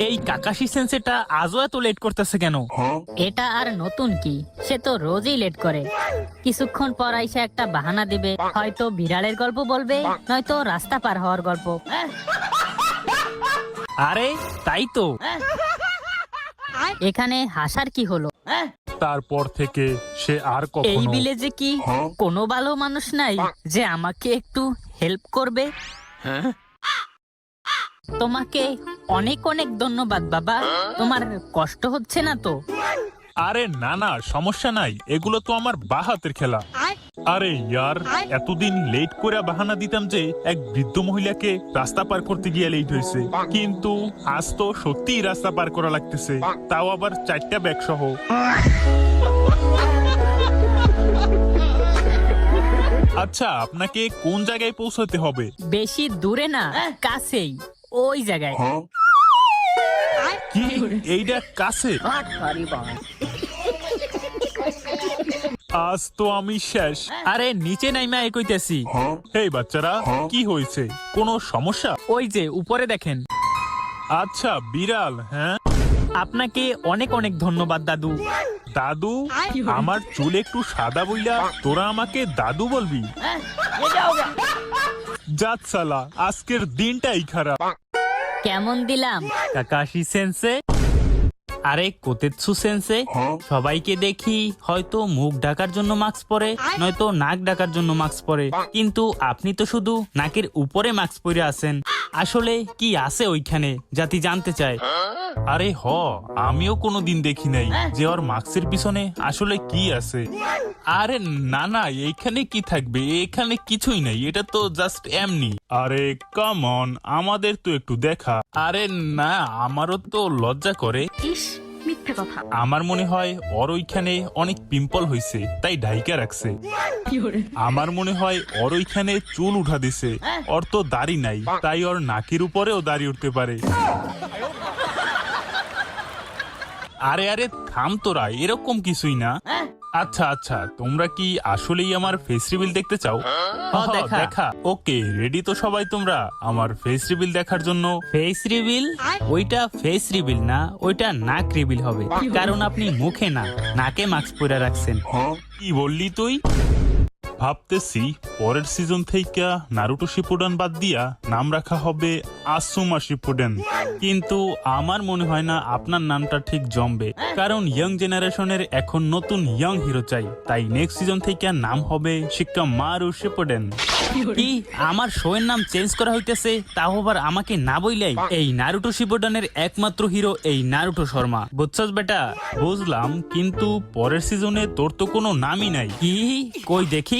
এই কাকাশি সেন্সেটা আজও এত লেট করতেছে কেন? এটা আর নতুন কি, সে তো রোজই লেট করে। কিছুক্ষণ পর আইসা একটা বাহানা দিবে, হয়তো বিড়ালের গল্প বলবে, নয়তো রাস্তা পার হওয়ার গল্প। আরে তাই তো। এখানে হাসার কি হলো? তারপর থেকে সে আর এই কখনো ভিলেজে কি কোনো ভালো মানুষ নাই যে আমাকে একটু হেল্প করবে? তোমাকে অনেক অনেক ধন্যবাদ বাবা। তোমার কষ্ট হচ্ছে না তো? আরে না না, সমস্যা নাই, এগুলো তো আমার বাহাতের খেলা। আরে ইয়ার, এতদিন লেট করে বাহানা দিতাম যে এক বৃদ্ধ মহিলাকে রাস্তা পার করতে গিয়ে লেট হয়েছে, কিন্তু আজ তো সত্যিই রাস্তা পার করা লাগতেছে, তাও আবার 4টা ব্যাগ সহ। আচ্ছা, আপনাকে কোন জায়গায় পৌঁছাতে হবে? বেশি দূরে না, কাছেই, ওই জায়গায়। কি এইটা কাছে? আজ তো আমি শেষ। আরে নিচে নাইমা কইতেছি। এই বাচ্চারা, কি হয়েছে? কোনো সমস্যা? ওই যে উপরে দেখেন। আচ্ছা বিড়াল, হ্যাঁ। আপনাকে অনেক অনেক ধন্যবাদ দাদু। দাদু? আমার চুল একটু সাদা বইলা তোরা আমাকে দাদু বলবি? জাত সালা, আজকের দিনটাই খারাপ। কেমন দিলাম? কাকাশি সেন্সে। আরে কোতেৎসু সেন্সে, সবাইকে দেখি হয়তো মুখ ঢাকার জন্য মাস্ক পরে, নয়তো নাক ঢাকার জন্য মাস্ক পরে, কিন্তু আপনি তো শুধু নাকের উপরে মাস্ক পরে আছেন। আসলে কি আছে ওইখানে জাতি জানতে চায়। আরে আমিও কোনোদিন দেখি নাই যে ওর মাস্কের পিছনে আসলে কি আছে। আরে না না, এইখানে কি থাকবে? এখানে কিছুই নাই, এটা তো জাস্ট এমনি। আরে কাম অন, আমাদের তো একটু দেখা। আরে না, আমারও তো লজ্জা করে। ইস, মিথ্যে কথা। আমার মনে হয় ওর ওইখানে অনেক পিম্পল হইছে, তাই ঢাইকা রাখছে। আমার মনে হয় ওর ওইখানে চুল উঠা দিছে, ওর তো দাড়ি নাই, তাই ওর নাকের উপরেও দাড়ি উঠতে পারে। আরে আরে থাম তোরা, এরকম কিছুই না। আচ্ছা আচ্ছা, তোমরা কি আসলেই আমার ফেস রিভিল দেখতে চাও? দেখা। ওকে, রেডি তো সবাই তোমরা আমার ফেস রিভিল দেখার জন্য? Face reveal? ওইটা ফেস রিভিল না, ওইটা নাক রিভিল হবে, কারণ আপনি মুখে না নাকে মাস্ক পরে রাখছেন। কি বললি তুই? ভাবতেছি পরের সিজন থেকে নারুটো শিপুডেন বাদ দিয়া নাম রাখা হবে আসুমা শিপুডেন, কিন্তু আমার মনে হয় না আপনার নামটা ঠিক জমবে, কারণ ইয়াং জেনারেশনের এখন নতুন ইয়াং হিরো চাই, তাই নেক্সট সিজন থেকে নাম হবে শিকামারু শিপুডেন। কি আমার শোয়ের নাম চেঞ্জ করা হইতেছে, তাও আবার আমাকে না বইলাই? এই নারুটো শিপুডেনের একমাত্র হিরো এই নারুটো শর্মা, বুঝছস বেটা? বুঝলাম, কিন্তু পরের সিজনে তোর তো কোনো নামই নাই। কি? কই দেখি।